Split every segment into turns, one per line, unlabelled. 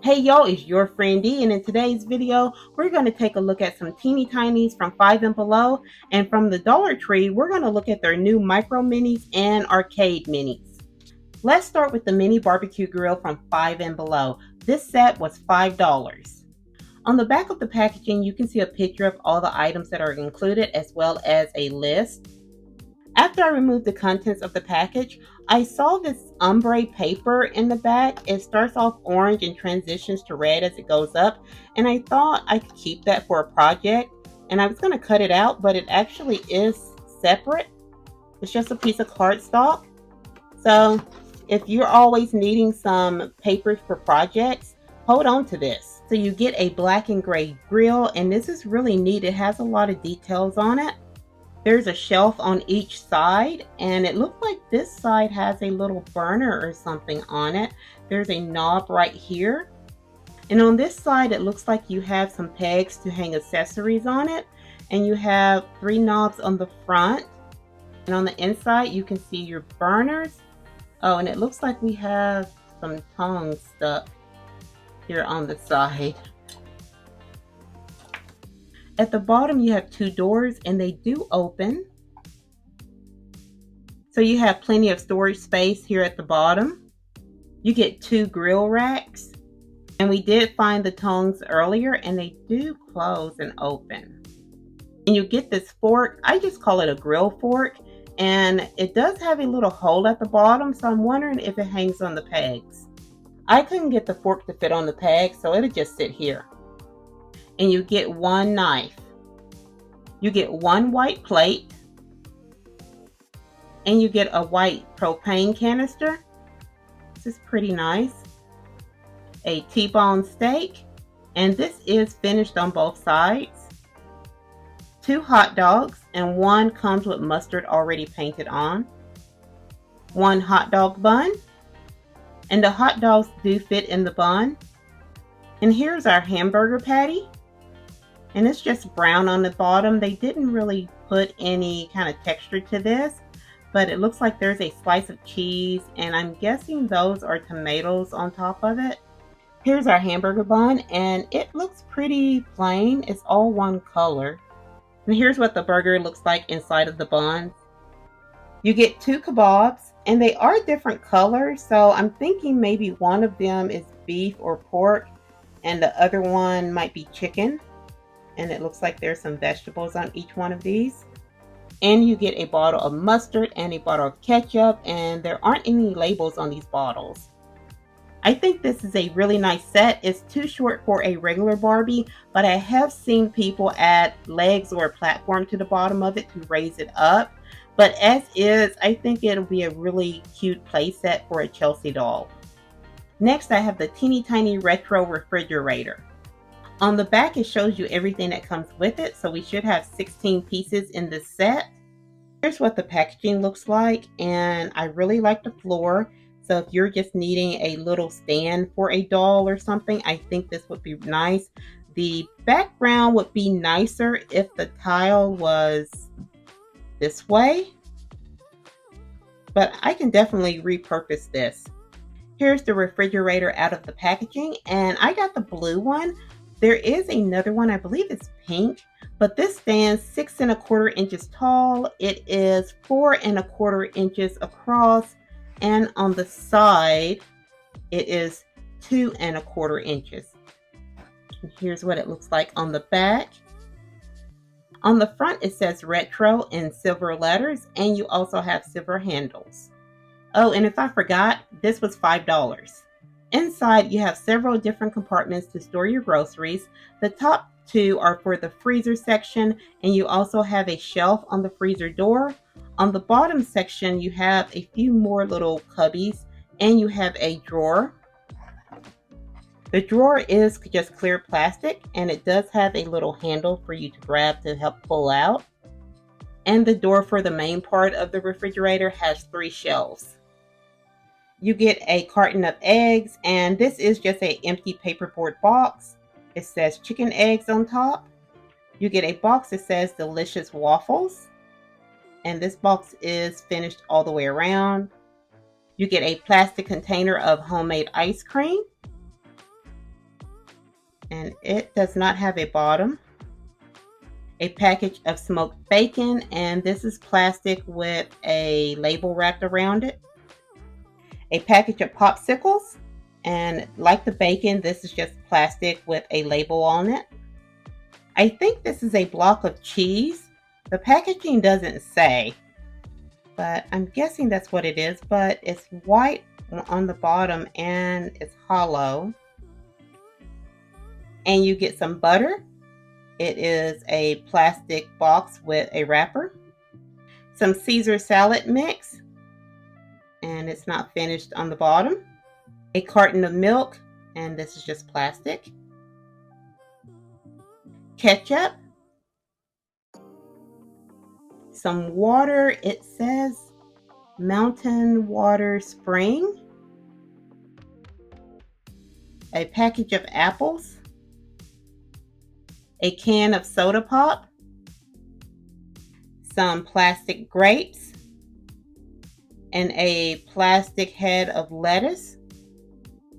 Hey y'all, it's your friend D, and in today's video, we're going to take a look at some Teeny Tinies from 5 and below, and from the Dollar Tree, we're going to look at their new micro minis and arcade minis. Let's start with the mini barbecue grill from 5 and below. This set was $5. On the back of the packaging, you can see a picture of all the items that are included as well as a list. After I removed the contents of the package, I saw this ombre paper in the back. It starts off orange and transitions to red as it goes up, and I thought I could keep that for a project, and I was going to cut it out, but it actually is separate. It's just a piece of cardstock. So if you're always needing some papers for projects, hold on to this. So you get a black and gray grill, and this is really neat. It has a lot of details on it. There's a shelf on each side, and it looks like this side has a little burner or something on it. There's a knob right here. And on this side, it looks like you have some pegs to hang accessories on it. And you have 3 knobs on the front. And on the inside, you can see your burners. Oh, and it looks like we have some tongs stuck here on the side. At the bottom, you have 2 doors, and they do open. So you have plenty of storage space here at the bottom. You get 2 grill racks. And we did find the tongs earlier, and they do close and open. And you get this fork. I just call it a grill fork. And it does have a little hole at the bottom, so I'm wondering if it hangs on the pegs. I couldn't get the fork to fit on the pegs, so it'll just sit here. And you get 1 knife. You get 1 white plate. And you get a white propane canister. This is pretty nice. A T-bone steak. And this is finished on both sides. 2 hot dogs, and 1 comes with mustard already painted on. 1 hot dog bun. And the hot dogs do fit in the bun. And here's our hamburger patty. And it's just brown on the bottom. They didn't really put any kind of texture to this, but it looks like there's a slice of cheese, and I'm guessing those are tomatoes on top of it. Here's our hamburger bun, and it looks pretty plain. It's all one color. And here's what the burger looks like inside of the bun. You get 2 kebabs, and they are different colors, so I'm thinking maybe one of them is beef or pork, and the other one might be chicken. And it looks like there's some vegetables on each one of these. And you get a bottle of mustard and a bottle of ketchup, and there aren't any labels on these bottles. I think this is a really nice set. It's too short for a regular Barbie, but I have seen people add legs or a platform to the bottom of it to raise it up. But as is, I think it'll be a really cute play set for a Chelsea doll. Next, I have the Teeny Tiny Retro Refrigerator. On the back, it shows you everything that comes with it, so we should have 16 pieces in this set. Here's what the packaging looks like, and I really like the floor. So if you're just needing a little stand for a doll or something, I think this would be nice. The background would be nicer if the tile was this way, but I can definitely repurpose this. Here's the refrigerator out of the packaging, and I got the blue one. There is another one, I believe it's pink, but this stands 6 1/4 inches tall. It is 4 1/4 inches across, and on the side, it is 2 1/4 inches. And here's what it looks like on the back. On the front, it says retro in silver letters, and you also have silver handles. Oh, and if I forgot, this was $5. Inside, you have several different compartments to store your groceries. The top 2 are for the freezer section, and you also have a shelf on the freezer door. On the bottom section, you have a few more little cubbies, and you have a drawer. The drawer is just clear plastic, and it does have a little handle for you to grab to help pull out. And the door for the main part of the refrigerator has 3 shelves. You get a carton of eggs, and this is just an empty paperboard box. It says chicken eggs on top. You get a box that says delicious waffles, and this box is finished all the way around. You get a plastic container of homemade ice cream. and it does not have a bottom. A package of smoked bacon, and this is plastic with a label wrapped around it. A package of popsicles, and like the bacon, this is just plastic with a label on it. I think this is a block of cheese. The packaging doesn't say, but I'm guessing that's what it is, but it's white on the bottom and it's hollow. And you get some butter. It is a plastic box with a wrapper. Some Caesar salad mix, and it's not finished on the bottom. A carton of milk, and this is just plastic. Ketchup. Some water. It says Mountain Water Spring. A package of apples. A can of soda pop. Some plastic grapes. And a plastic head of lettuce.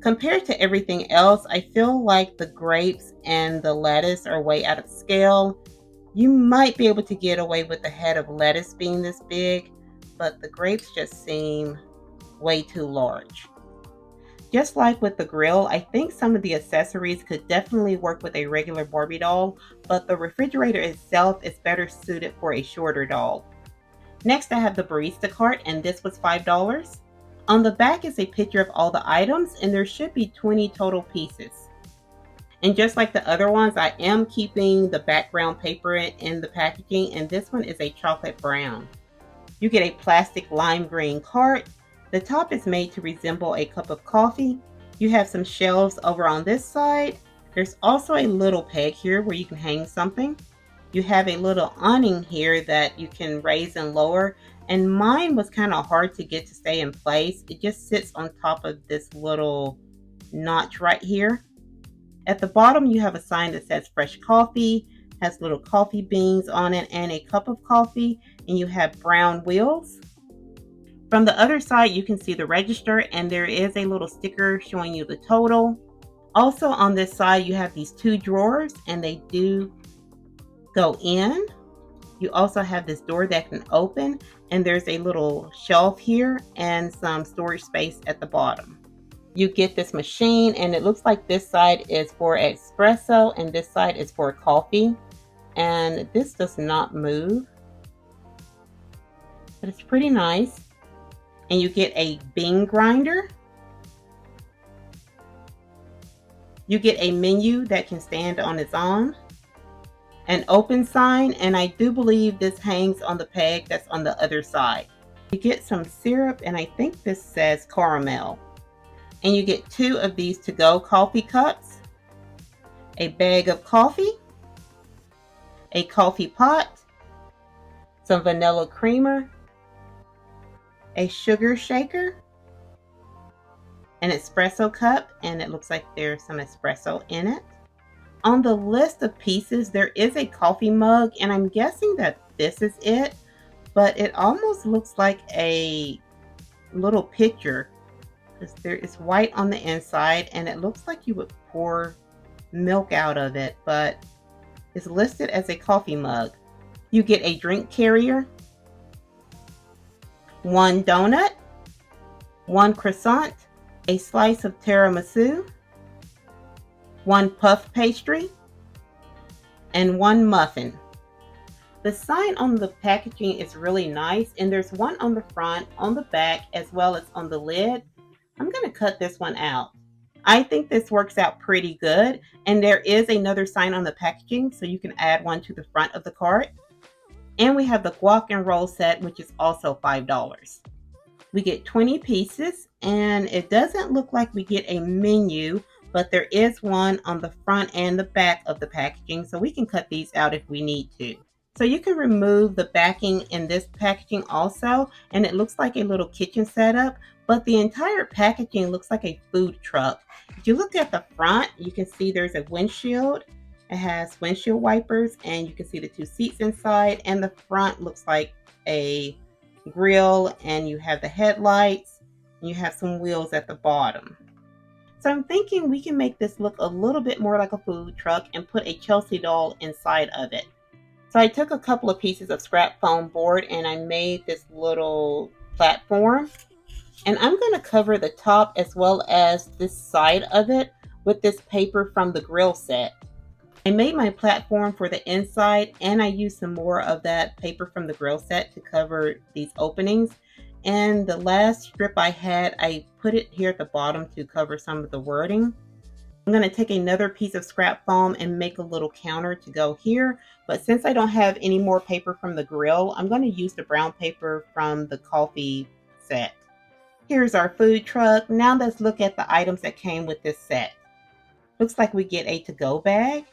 Compared to everything else, I feel like the grapes and the lettuce are way out of scale. You might be able to get away with the head of lettuce being this big, but the grapes just seem way too large. Just like with the grill, I think some of the accessories could definitely work with a regular Barbie doll, but the refrigerator itself is better suited for a shorter doll. Next, I have the Barista cart, and this was $5. On the back is a picture of all the items, and there should be 20 total pieces. And just like the other ones, I am keeping the background paper in the packaging, and this one is a chocolate brown. You get a plastic lime green cart. The top is made to resemble a cup of coffee. You have some shelves over on this side. There's also a little peg here where you can hang something. You have a little awning here that you can raise and lower, and mine was kind of hard to get to stay in place. It just sits on top of this little notch right here. At the bottom, you have a sign that says fresh coffee, has little coffee beans on it and a cup of coffee, and you have brown wheels. From the other side, you can see the register, and there is a little sticker showing you the total. Also on this side, you have these two drawers, and they do go in. You also have this door that can open, and there's a little shelf here and some storage space at the bottom. You get this machine, and it looks like this side is for espresso and this side is for coffee, and this does not move, but it's pretty nice. And you get a bean grinder. You get a menu that can stand on its own, an open sign, and I do believe this hangs on the peg that's on the other side. You get some syrup, and I think this says caramel. And you get 2 of these to-go coffee cups, a bag of coffee, a coffee pot, some vanilla creamer, a sugar shaker, an espresso cup, and it looks like there's some espresso in it. On the list of pieces, there is a coffee mug, and I'm guessing that this is it, but it almost looks like a little pitcher because there is white on the inside, and it looks like you would pour milk out of it, but it's listed as a coffee mug. You get a drink carrier, 1 donut, 1 croissant, a slice of tiramisu, 1 puff pastry, and 1 muffin. The sign on the packaging is really nice, and there's one on the front, on the back, as well as on the lid. I'm going to cut this one out. I think this works out pretty good, and there is another sign on the packaging, so you can add one to the front of the cart. And we have the guac and roll set, which is also $5. We get 20 pieces, and it doesn't look like we get a menu, but there is one on the front and the back of the packaging, so we can cut these out if we need to. So you can remove the backing in this packaging also, and it looks like a little kitchen setup, but the entire packaging looks like a food truck. If you look at the front, you can see there's a windshield. It has windshield wipers, and you can see the 2 seats inside, and the front looks like a grill, and you have the headlights, and you have some wheels at the bottom. So I'm thinking we can make this look a little bit more like a food truck and put a Chelsea doll inside of it. So I took a couple of pieces of scrap foam board and I made this little platform. And I'm going to cover the top as well as this side of it with this paper from the grill set. I made my platform for the inside and I used some more of that paper from the grill set to cover these openings. And the last strip I had, I put it here at the bottom to cover some of the wording. I'm going to take another piece of scrap foam and make a little counter to go here. But since I don't have any more paper from the grill, I'm going to use the brown paper from the coffee set. Here's our food truck. Now let's look at the items that came with this set. Looks like we get a to-go bag.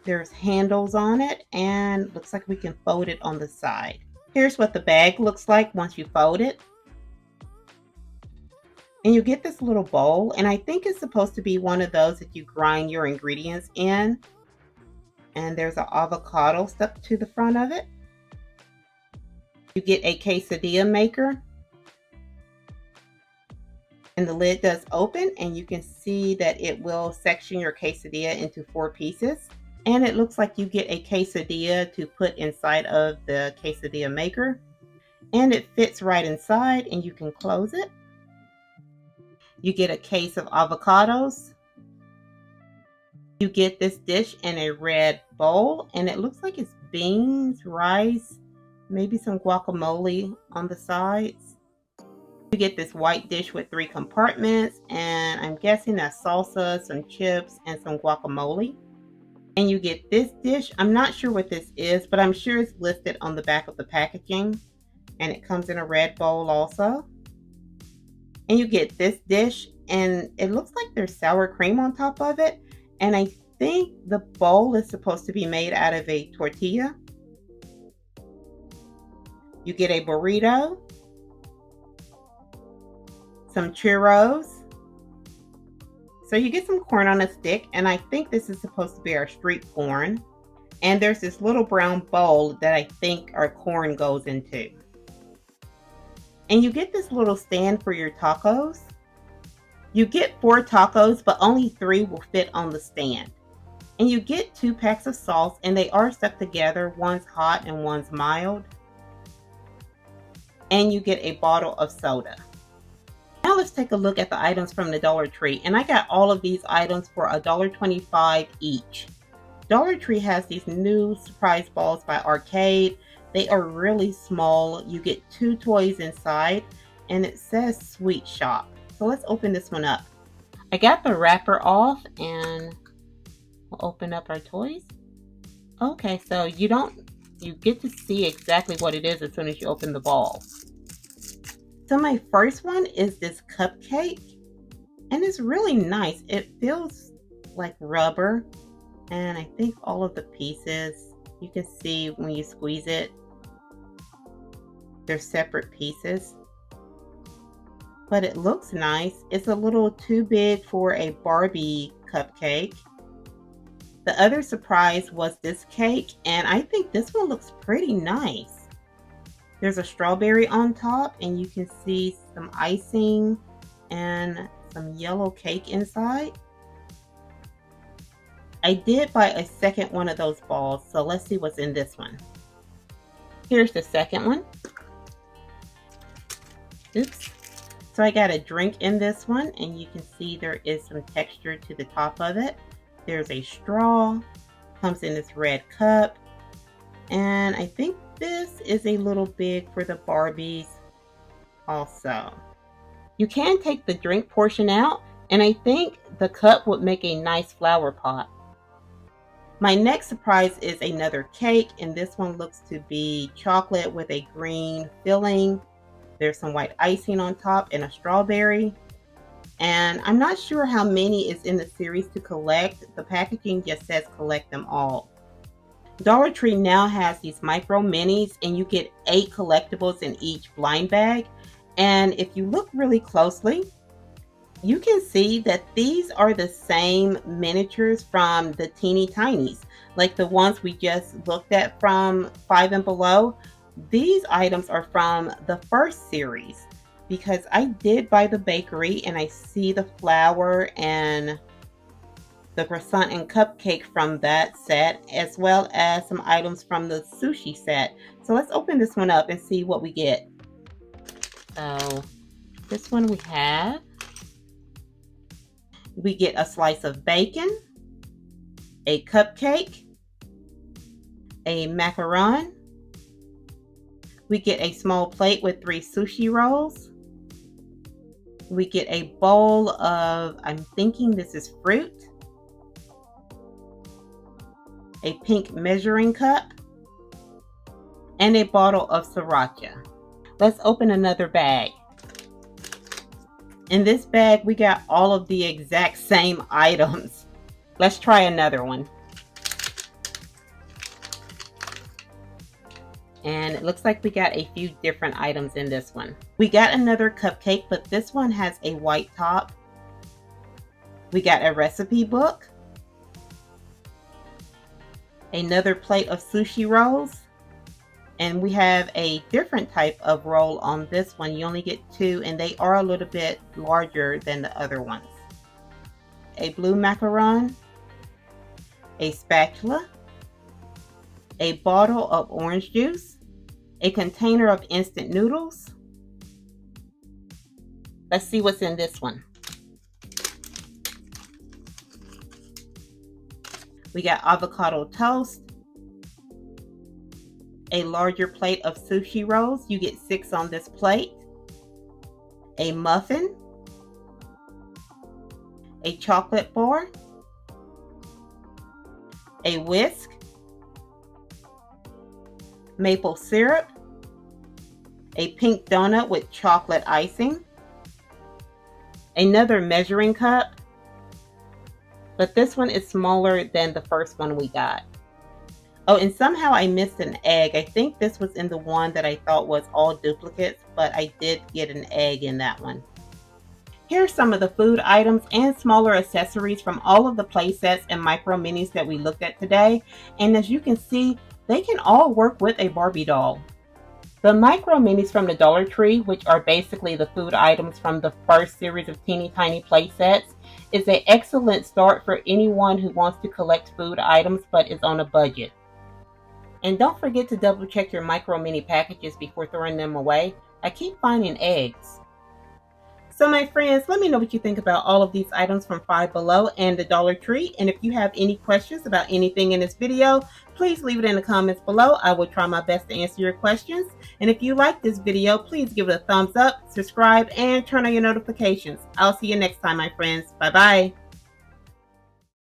There's handles on it and looks like we can fold it on the side. Here's what the bag looks like once you fold it. And you get this little bowl, and I think it's supposed to be one of those that you grind your ingredients in. And there's an avocado stuck to the front of it. You get a quesadilla maker. And the lid does open, and you can see that it will section your quesadilla into 4 pieces. And it looks like you get a quesadilla to put inside of the quesadilla maker. And it fits right inside, and you can close it. You get a case of avocados. You get this dish in a red bowl, and it looks like it's beans, rice, maybe some guacamole on the sides. You get this white dish with 3 compartments, and I'm guessing that's salsa, some chips, and some guacamole. And you get this dish. I'm not sure what this is, but I'm sure it's listed on the back of the packaging. And it comes in a red bowl also. And you get this dish, and it looks like there's sour cream on top of it. And I think the bowl is supposed to be made out of a tortilla. You get a burrito, some churros. So you get some corn on a stick, and I think this is supposed to be our street corn. And there's this little brown bowl that I think our corn goes into. And you get this little stand for your tacos. You get 4 tacos, but only 3 will fit on the stand. And you get 2 packs of sauce, and they are stuck together. One's hot and one's mild. And you get a bottle of soda. Now let's take a look at the items from the Dollar Tree. And I got all of these items for $1.25 each. Dollar Tree has these new surprise balls by Arcade. They are really small. You get 2 toys inside, and it says Sweet Shop. So let's open this one up. I got the wrapper off, and we'll open up our toys. Okay, so you get to see exactly what it is as soon as you open the ball. So my first one is this cupcake, and it's really nice. It feels like rubber, and I think all of the pieces, you can see when you squeeze it, they're separate pieces. But it looks nice. It's a little too big for a Barbie cupcake. The other surprise was this cake, and I think this one looks pretty nice. There's a strawberry on top, and you can see some icing and some yellow cake inside. I did buy a second one of those balls, so let's see what's in this one. Here's the second one. Oops. So I got a drink in this one, and you can see there is some texture to the top of it. There's a straw, comes in this red cup, and I think this is a little big for the Barbies also. You can take the drink portion out, and I think the cup would make a nice flower pot. My next surprise is another cake, and this one looks to be chocolate with a green filling. There's some white icing on top and a strawberry. And I'm not sure how many is in the series to collect. The packaging just says collect them all. Dollar Tree now has these micro minis, and you get 8 collectibles in each blind bag. And if you look really closely, you can see that these are the same miniatures from the Teeny Tinies, like the ones we just looked at from 5 and below. These items are from the first series. because I did buy the bakery and I see the flour and the croissant and cupcake from that set, as well as some items from the sushi set. So let's open this one up and see what we get. So this one we get a slice of bacon, a cupcake, a macaron. We get a small plate with 3 sushi rolls. We get a bowl of, I'm thinking this is fruit, a pink measuring cup, and a bottle of sriracha. Let's open another bag. In this bag, we got all of the exact same items. Let's try another one. And it looks like we got a few different items in this one. We got another cupcake, but this one has a white top. We got a recipe book, another plate of sushi rolls, and we have a different type of roll on this one. You only get 2, and they are a little bit larger than the other ones. A blue macaron, a spatula, a bottle of orange juice, a container of instant noodles. Let's see what's in this one. We got avocado toast, a larger plate of sushi rolls. You get 6 on this plate. A muffin, a chocolate bar, a whisk, maple syrup, a pink donut with chocolate icing, another measuring cup, but this one is smaller than the first one we got. Oh, and somehow I missed an egg. I think this was in the one that I thought was all duplicates, but I did get an egg in that one. Here's some of the food items and smaller accessories from all of the play sets and micro minis that we looked at today. And as you can see, they can all work with a Barbie doll. The micro minis from the Dollar Tree, which are basically the food items from the first series of Teeny Tiny play sets, is an excellent start for anyone who wants to collect food items but is on a budget. And don't forget to double check your micro mini packages before throwing them away. I keep finding eggs. So my friends, let me know what you think about all of these items from Five Below and the Dollar Tree. And if you have any questions about anything in this video, please leave it in the comments below. I will try my best to answer your questions. And if you like this video, please give it a thumbs up, subscribe, and turn on your notifications. I'll see you next time, my friends. Bye-bye.